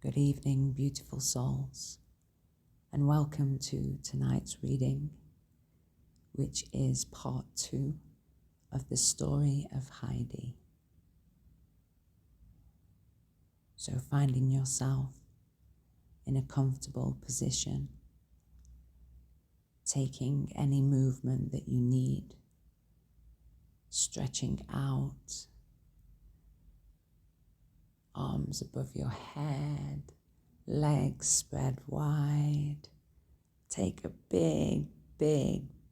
Good evening, beautiful souls, and welcome to tonight's reading, which is part 2 of the story of Heidi. So finding yourself in a comfortable position, taking any movement that you need, stretching out, arms above your head, legs spread wide. Take a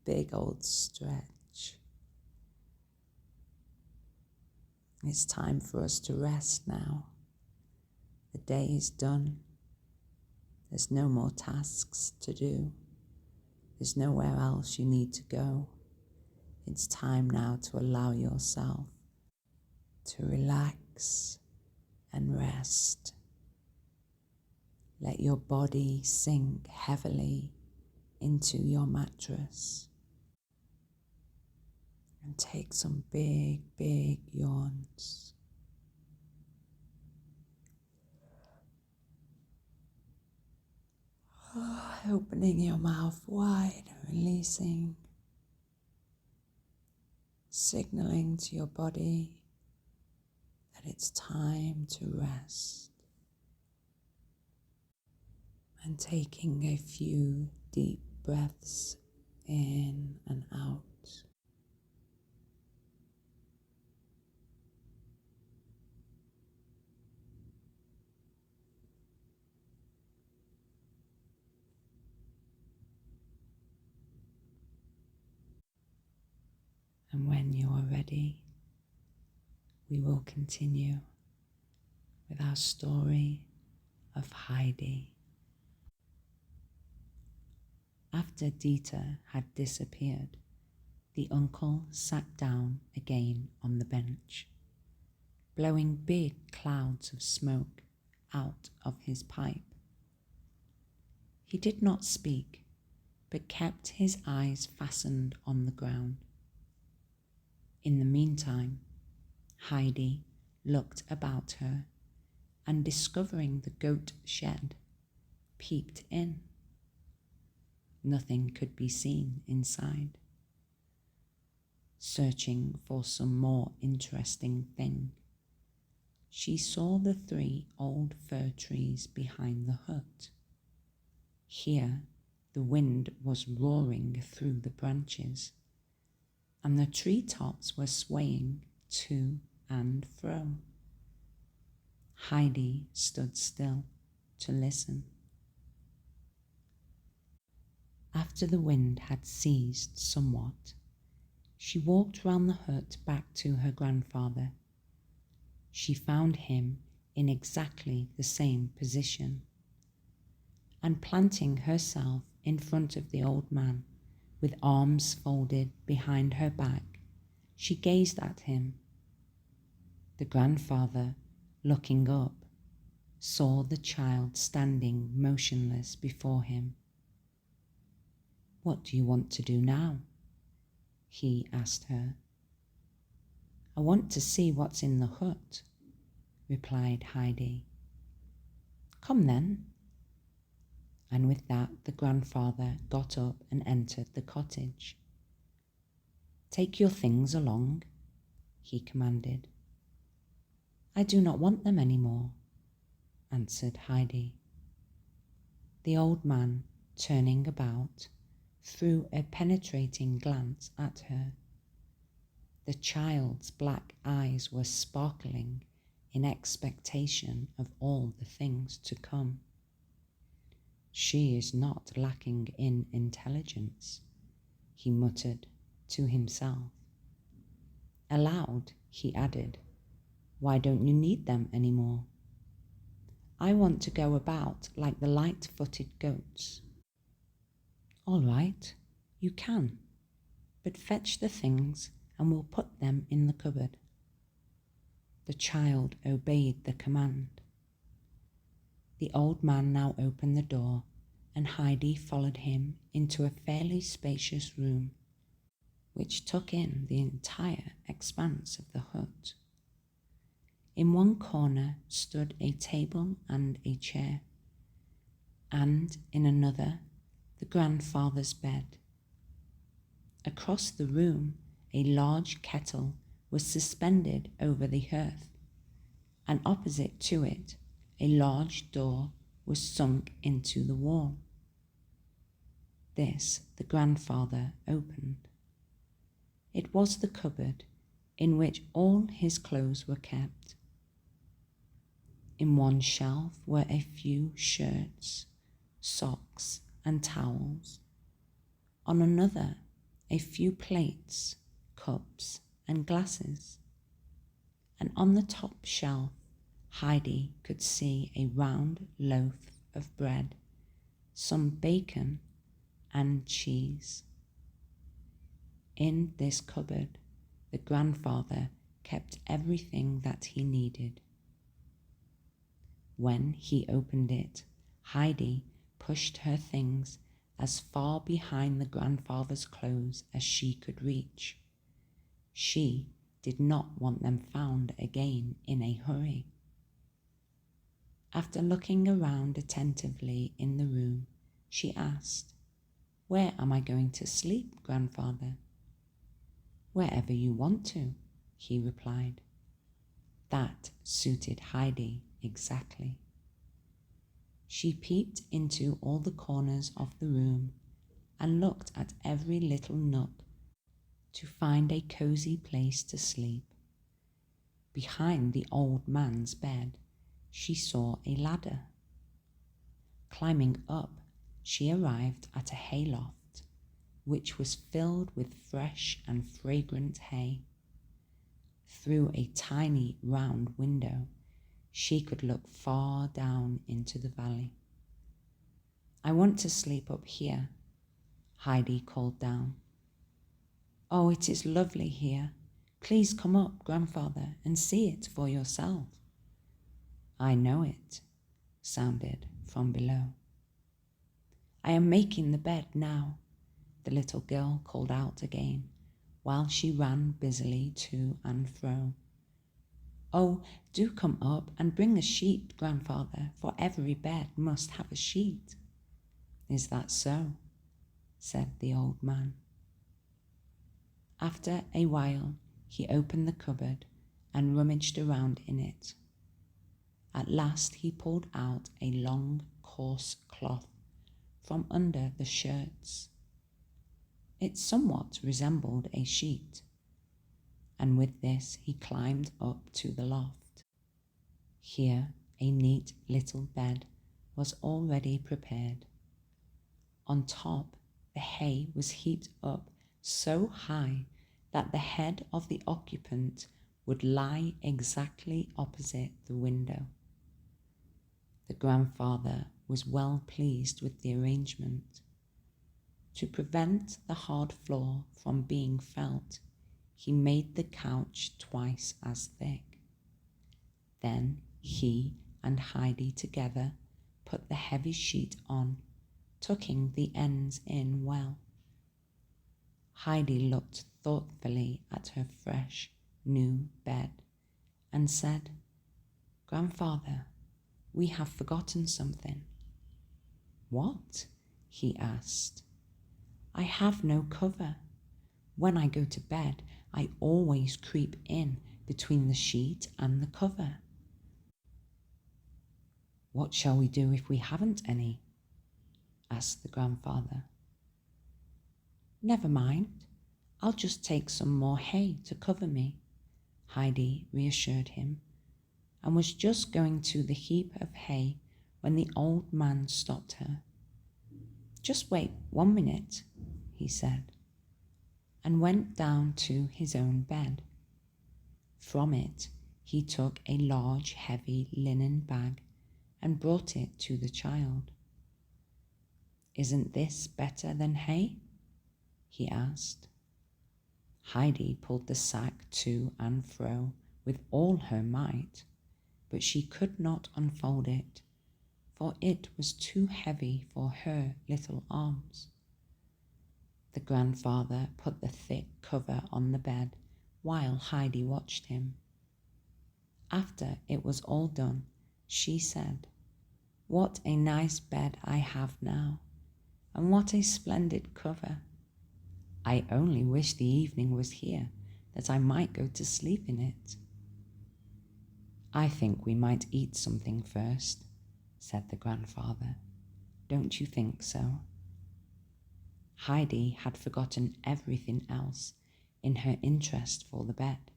big old stretch. It's time for us to rest now. The day is done. There's no more tasks to do. There's nowhere else you need to go. It's time now to allow yourself to relax and rest. Let your body sink heavily into your mattress and take some big yawns. Opening your mouth wide, releasing, signaling to your body that it's time to rest. And taking a few deep breaths in and out. And when you are ready, we will continue with our story of Heidi. After Dieter had disappeared, the uncle sat down again on the bench, blowing big clouds of smoke out of his pipe. He did not speak, but kept his eyes fastened on the ground. In the meantime, Heidi looked about her and, discovering the goat shed, peeped in. Nothing could be seen inside. Searching for some more interesting thing, she saw the 3 old fir trees behind the hut. Here the wind was roaring through the branches, and the tree tops were swaying to and fro. Heidi stood still to listen. After the wind had ceased somewhat, she walked round the hut back to her grandfather. She found him in exactly the same position, and planting herself in front of the old man, with arms folded behind her back, she gazed at him. The grandfather, looking up, saw the child standing motionless before him. "What do you want to do now?" he asked her. "I want to see what's in the hut," replied Heidi. "Come then." And with that the grandfather got up and entered the cottage. "Take your things along," he commanded. "I do not want them any more," answered Heidi. The old man, turning about, threw a penetrating glance at her. The child's black eyes were sparkling in expectation of all the things to come. "She is not lacking in intelligence," he muttered to himself. Aloud, he added, "Why don't you need them any more? I want to go about like the light-footed goats." "All right, you can, but fetch the things and we'll put them in the cupboard." The child obeyed the command. The old man now opened the door, and Heidi followed him into a fairly spacious room, which took in the entire expanse of the hut. In one corner stood a table and a chair, and in another the grandfather's bed. Across the room a large kettle was suspended over the hearth, and opposite to it a large door was sunk into the wall. This the grandfather opened. It was the cupboard in which all his clothes were kept. In one shelf were a few shirts, socks, and towels. On another, a few plates, cups, and glasses. And on the top shelf, Heidi could see a round loaf of bread, some bacon, and cheese. In this cupboard, the grandfather kept everything that he needed. When he opened it, Heidi pushed her things as far behind the grandfather's clothes as she could reach. She did not want them found again in a hurry. After looking around attentively in the room, she asked, "Where am I going to sleep, grandfather?" "Wherever you want to," he replied. That suited Heidi exactly. She peeped into all the corners of the room and looked at every little nook to find a cozy place to sleep. Behind the old man's bed, she saw a ladder. Climbing up, she arrived at a hayloft, which was filled with fresh and fragrant hay. Through a tiny round window, she could look far down into the valley. "I want to sleep up here," Heidi called down. "Oh, it is lovely here. Please come up, grandfather, and see it for yourself." "I know it," sounded from below. "I am making the bed now," the little girl called out again, while she ran busily to and fro. "Oh, do come up and bring a sheet, grandfather, for every bed must have a sheet." "Is that so?" said the old man. After a while, he opened the cupboard and rummaged around in it. At last he pulled out a long, coarse cloth from under the shirts. It somewhat resembled a sheet, and with this he climbed up to the loft. Here a neat little bed was already prepared. On top, the hay was heaped up so high that the head of the occupant would lie exactly opposite the window. The grandfather was well pleased with the arrangement. To prevent the hard floor from being felt, he made the couch twice as thick. Then he and Heidi together put the heavy sheet on, tucking the ends in well. Heidi looked thoughtfully at her fresh, new bed and said, "Grandfather, we have forgotten something." "What?" he asked. "I have no cover. When I go to bed, I always creep in between the sheet and the cover." "What shall we do if we haven't any?" asked the grandfather. "Never mind, I'll just take some more hay to cover me," Heidi reassured him, and was just going to the heap of hay when the old man stopped her. "Just wait 1 minute," he said, and went down to his own bed. From it he took a large heavy linen bag and brought it to the child. "Isn't this better than hay?" he asked. Heidi pulled the sack to and fro with all her might, but she could not unfold it, for it was too heavy for her little arms. The grandfather put the thick cover on the bed while Heidi watched him. After it was all done, she said, "What a nice bed I have now, and what a splendid cover. I only wish the evening was here, that I might go to sleep in it." "I think we might eat something first," said the grandfather. "Don't you think so?" Heidi had forgotten everything else in her interest for the bed,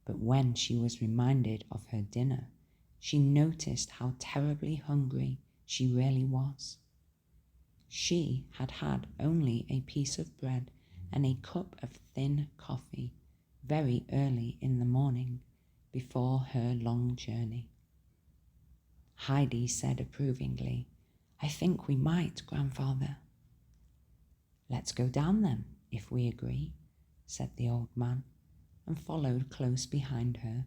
but when she was reminded of her dinner, she noticed how terribly hungry she really was. She had had only a piece of bread and a cup of thin coffee very early in the morning before her long journey. Heidi said approvingly, "I think we might, grandfather." "Let's go down then, if we agree," said the old man, and followed close behind her.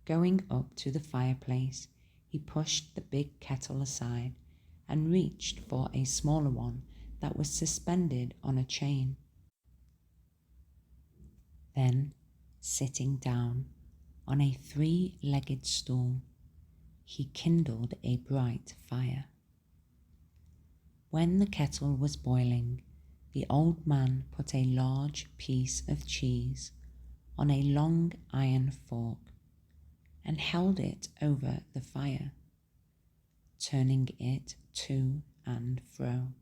Going up to the fireplace, he pushed the big kettle aside and reached for a smaller one that was suspended on a chain. Then, sitting down on a three-legged stool, he kindled a bright fire. When the kettle was boiling, the old man put a large piece of cheese on a long iron fork and held it over the fire, turning it to and fro,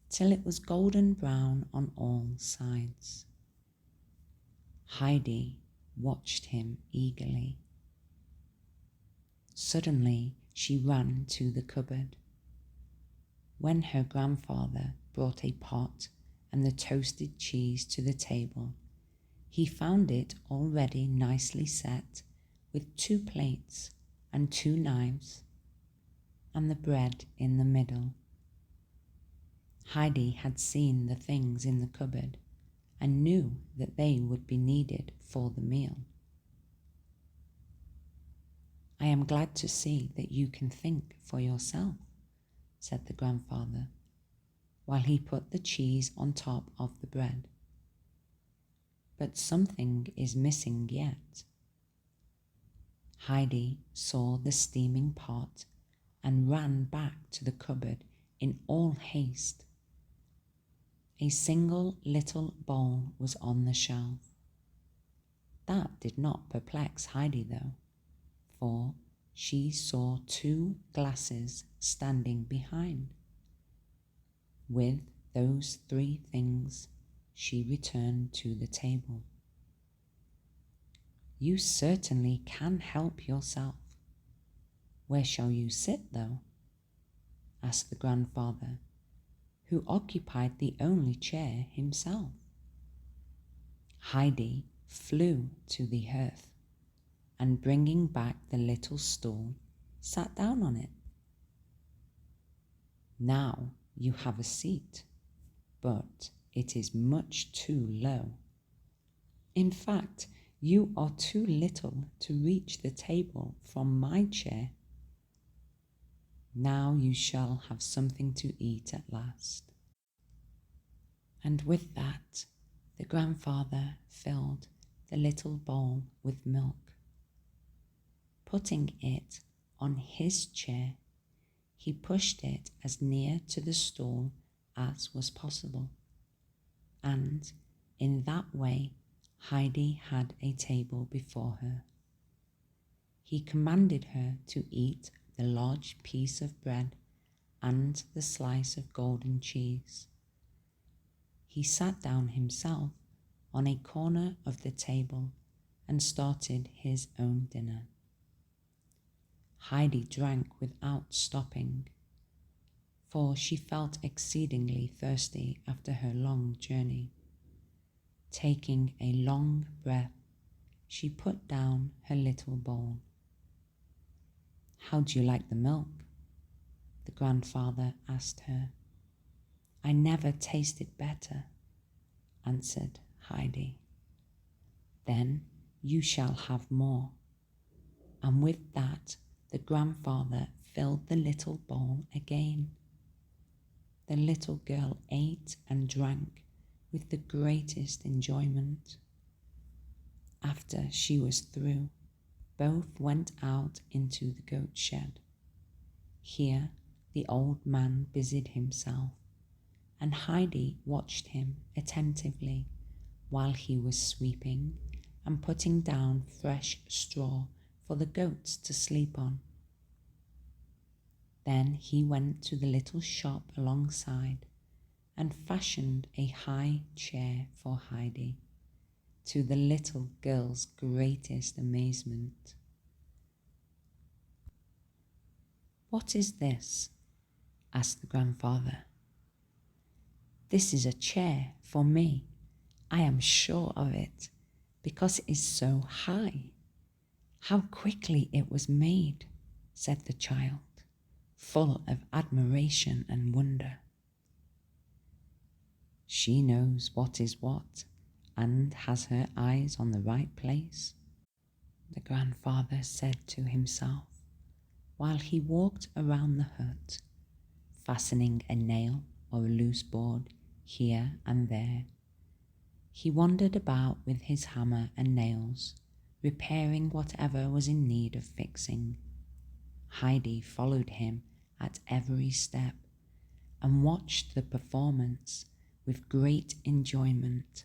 till it was golden brown on all sides. Heidi watched him eagerly. Suddenly she ran to the cupboard. When her grandfather brought a pot and the toasted cheese to the table, he found it already nicely set with 2 plates and 2 knives, and the bread in the middle. Heidi had seen the things in the cupboard and knew that they would be needed for the meal. "I am glad to see that you can think for yourself," said the grandfather, while he put the cheese on top of the bread. "But something is missing yet." Heidi saw the steaming pot and ran back to the cupboard in all haste. A single little bowl was on the shelf. That did not perplex Heidi though, for she saw 2 glasses standing behind. With those 3 things, she returned to the table. "You certainly can help yourself. Where shall you sit, though?" asked the grandfather, who occupied the only chair himself. Heidi flew to the hearth, and bringing back the little stool, sat down on it. "Now you have a seat, but it is much too low. In fact, you are too little to reach the table from my chair. Now you shall have something to eat at last." And with that, the grandfather filled the little bowl with milk. Putting it on his chair, he pushed it as near to the stool as was possible, and in that way Heidi had a table before her. He commanded her to eat the large piece of bread and the slice of golden cheese. He sat down himself on a corner of the table and started his own dinner. Heidi drank without stopping, for she felt exceedingly thirsty after her long journey. Taking a long breath, she put down her little bowl. "How do you like the milk?" the grandfather asked her. "I never tasted better," answered Heidi. "Then you shall have more." And with that, the grandfather filled the little bowl again. The little girl ate and drank with the greatest enjoyment. After she was through, both went out into the goat shed. Here the old man busied himself, and Heidi watched him attentively while he was sweeping and putting down fresh straw for the goats to sleep on. Then he went to the little shop alongside and fashioned a high chair for Heidi, to the little girl's greatest amazement. "What is this?" asked the grandfather. "This is a chair for me. I am sure of it, because it is so high. How quickly it was made," said the child, full of admiration and wonder. "She knows what is what, and has her eyes on the right place," the grandfather said to himself, while he walked around the hut, fastening a nail or a loose board here and there. He wandered about with his hammer and nails, repairing whatever was in need of fixing. Heidi followed him at every step and watched the performance with great enjoyment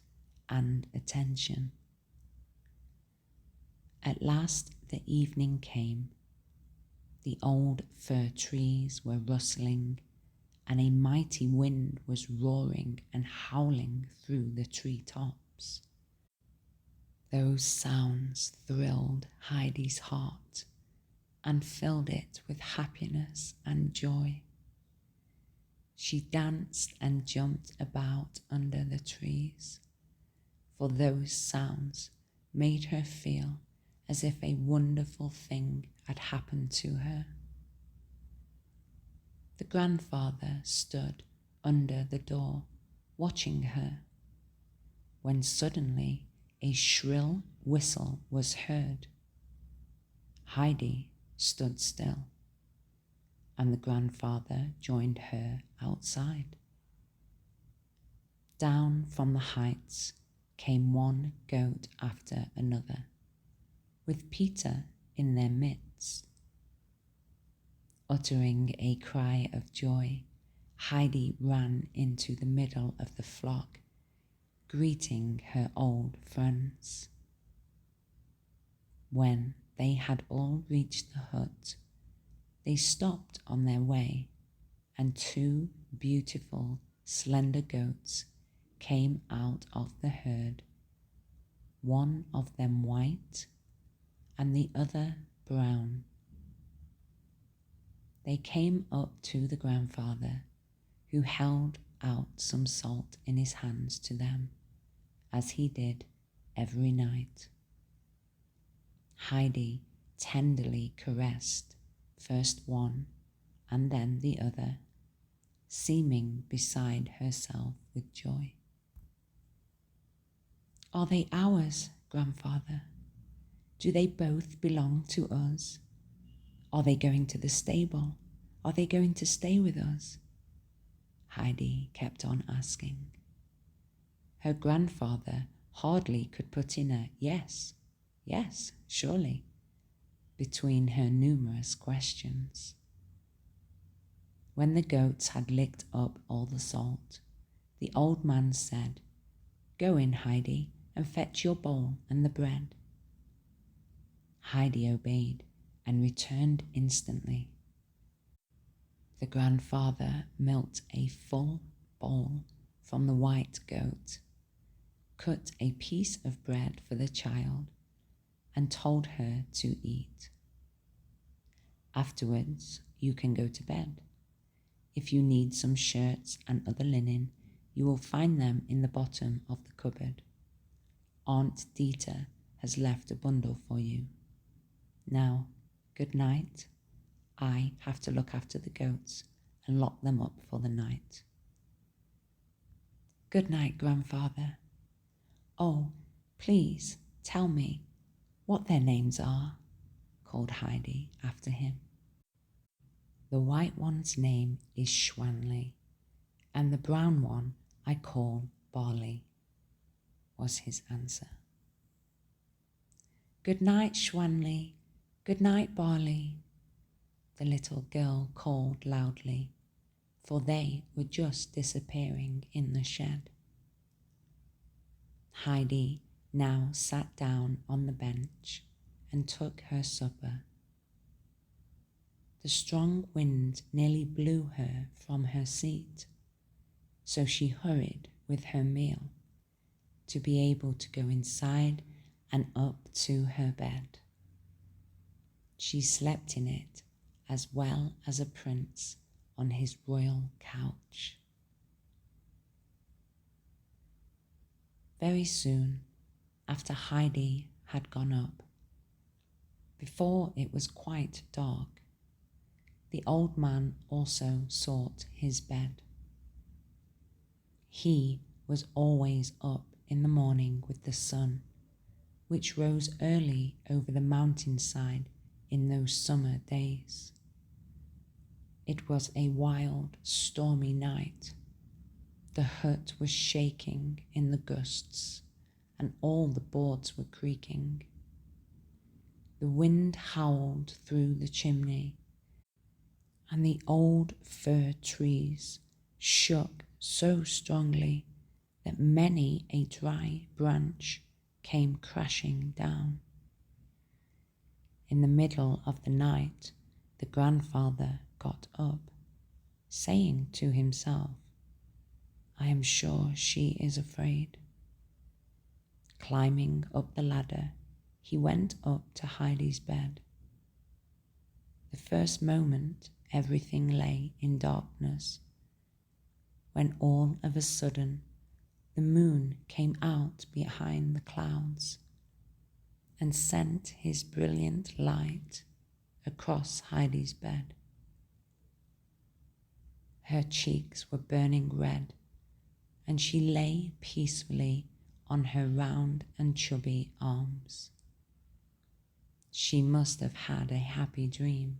and attention. At last the evening came. The old fir trees were rustling, and a mighty wind was roaring and howling through the tree tops. Those sounds thrilled Heidi's heart and filled it with happiness and joy. She danced and jumped about under the trees, for those sounds made her feel as if a wonderful thing had happened to her. The grandfather stood under the door, watching her, when suddenly a shrill whistle was heard. Heidi stood still, and the grandfather joined her outside. Down from the heights came one goat after another, with Peter in their midst. Uttering a cry of joy, Heidi ran into the middle of the flock, greeting her old friends. When they had all reached the hut, they stopped on their way, and two beautiful, slender goats came out of the herd, one of them white and the other brown. They came up to the grandfather, who held out some salt in his hands to them, as he did every night. Heidi tenderly caressed first one and then the other, seeming beside herself with joy. "Are they ours, grandfather? Do they both belong to us? Are they going to the stable? Are they going to stay with us?" Heidi kept on asking. Her grandfather hardly could put in a yes, yes, surely, between her numerous questions. When the goats had licked up all the salt, the old man said, "Go in, Heidi, and fetch your bowl and the bread." Heidi obeyed and returned instantly. The grandfather milked a full bowl from the white goat, cut a piece of bread for the child, and told her to eat. "Afterwards, you can go to bed. If you need some shirts and other linen, you will find them in the bottom of the cupboard. Aunt Dieter has left a bundle for you. Now, good night. I have to look after the goats and lock them up for the night." "Good night, grandfather. Oh, please tell me what their names are," called Heidi after him. "The white one's name is Schwanley, and the brown one I call Barley," was his answer. "Good night, Schwanley. Good night, Barley," the little girl called loudly, for they were just disappearing in the shed. Heidi now sat down on the bench and took her supper. The strong wind nearly blew her from her seat, so she hurried with her meal to be able to go inside and up to her bed. She slept in it as well as a prince on his royal couch. Very soon after Heidi had gone up, before it was quite dark, the old man also sought his bed. He was always up in the morning with the sun, which rose early over the mountainside in those summer days. It was a wild, stormy night. The hut was shaking in the gusts, and all the boards were creaking. The wind howled through the chimney, and the old fir trees shook so strongly that many a dry branch came crashing down. In the middle of the night, the grandfather got up, saying to himself, "I am sure she is afraid." Climbing up the ladder, he went up to Heidi's bed. The first moment everything lay in darkness, when all of a sudden the moon came out behind the clouds and sent his brilliant light across Heidi's bed. Her cheeks were burning red, and she lay peacefully on her round and chubby arms. She must have had a happy dream,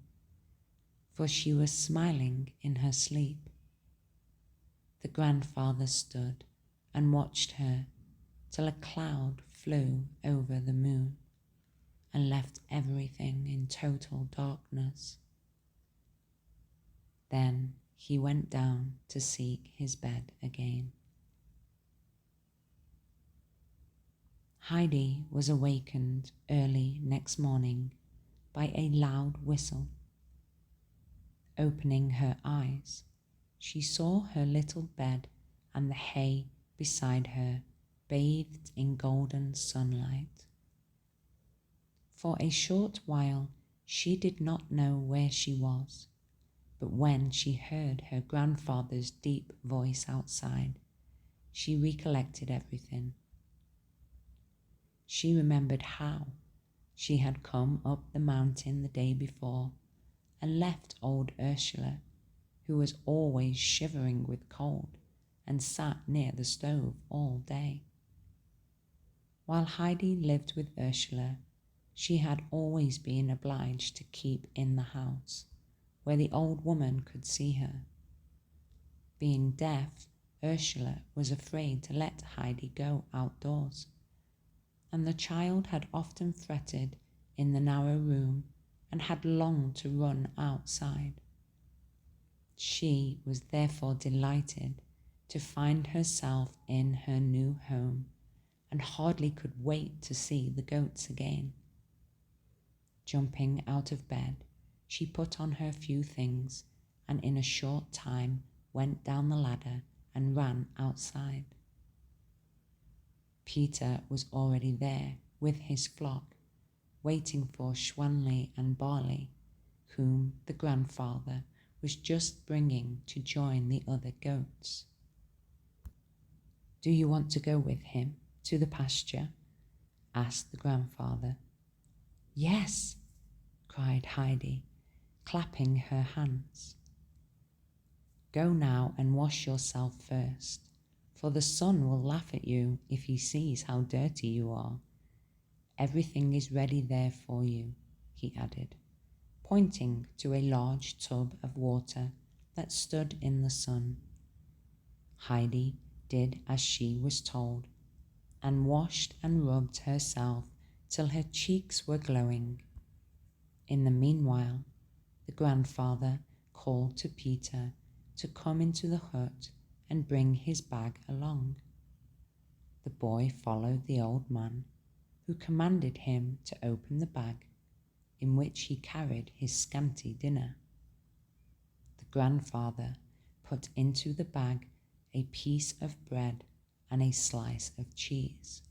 for she was smiling in her sleep. The grandfather stood and watched her till a cloud flew over the moon and left everything in total darkness. Then he went down to seek his bed again. Heidi was awakened early next morning by a loud whistle. Opening her eyes, she saw her little bed and the hay beside her bathed in golden sunlight. For a short while she did not know where she was, but when she heard her grandfather's deep voice outside, she recollected everything. She remembered how she had come up the mountain the day before and left old Ursula, who was always shivering with cold and sat near the stove all day. While Heidi lived with Ursula, she had always been obliged to keep in the house, where the old woman could see her. Being deaf, Ursula was afraid to let Heidi go outdoors, and the child had often fretted in the narrow room and had longed to run outside. She was therefore delighted to find herself in her new home and hardly could wait to see the goats again. Jumping out of bed, she put on her few things and in a short time went down the ladder and ran outside. Peter was already there with his flock, waiting for Schwanley and Barley, whom the grandfather was just bringing to join the other goats. "Do you want to go with him to the pasture?" asked the grandfather. "Yes," cried Heidi, clapping her hands. "Go now and wash yourself first, for the son will laugh at you if he sees how dirty you are. Everything is ready there for you," he added, pointing to a large tub of water that stood in the sun. Heidi did as she was told, and washed and rubbed herself till her cheeks were glowing. In the meanwhile, the grandfather called to Peter to come into the hut and bring his bag along. The boy followed the old man, who commanded him to open the bag, in which he carried his scanty dinner. The grandfather put into the bag a piece of bread and a slice of cheese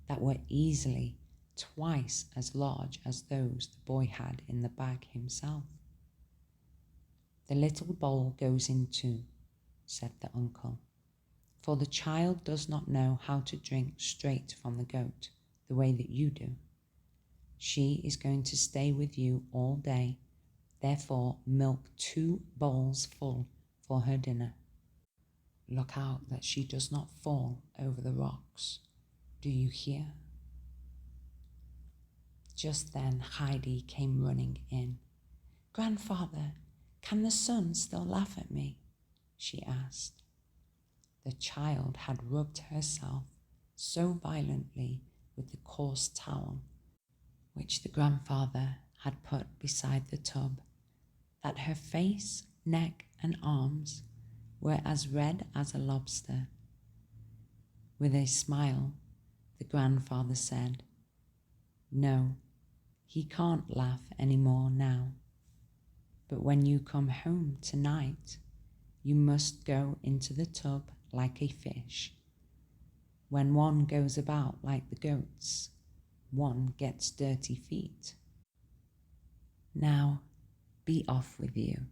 that were easily twice as large as those the boy had in the bag himself. "The little bowl goes in too," said the uncle, "for the child does not know how to drink straight from the goat the way that you do. She is going to stay with you all day, therefore milk 2 bowls full for her dinner. Look out that she does not fall over the rocks. Do you hear?" Just then Heidi came running in. "Grandfather, can the sun still laugh at me?" she asked. The child had rubbed herself so violently with the coarse towel which the grandfather had put beside the tub that her face, neck, and arms were as red as a lobster. With a smile, the grandfather said, "No, he can't laugh any more now. But when you come home tonight, you must go into the tub like a fish. When one goes about like the goats, one gets dirty feet. Now, be off with you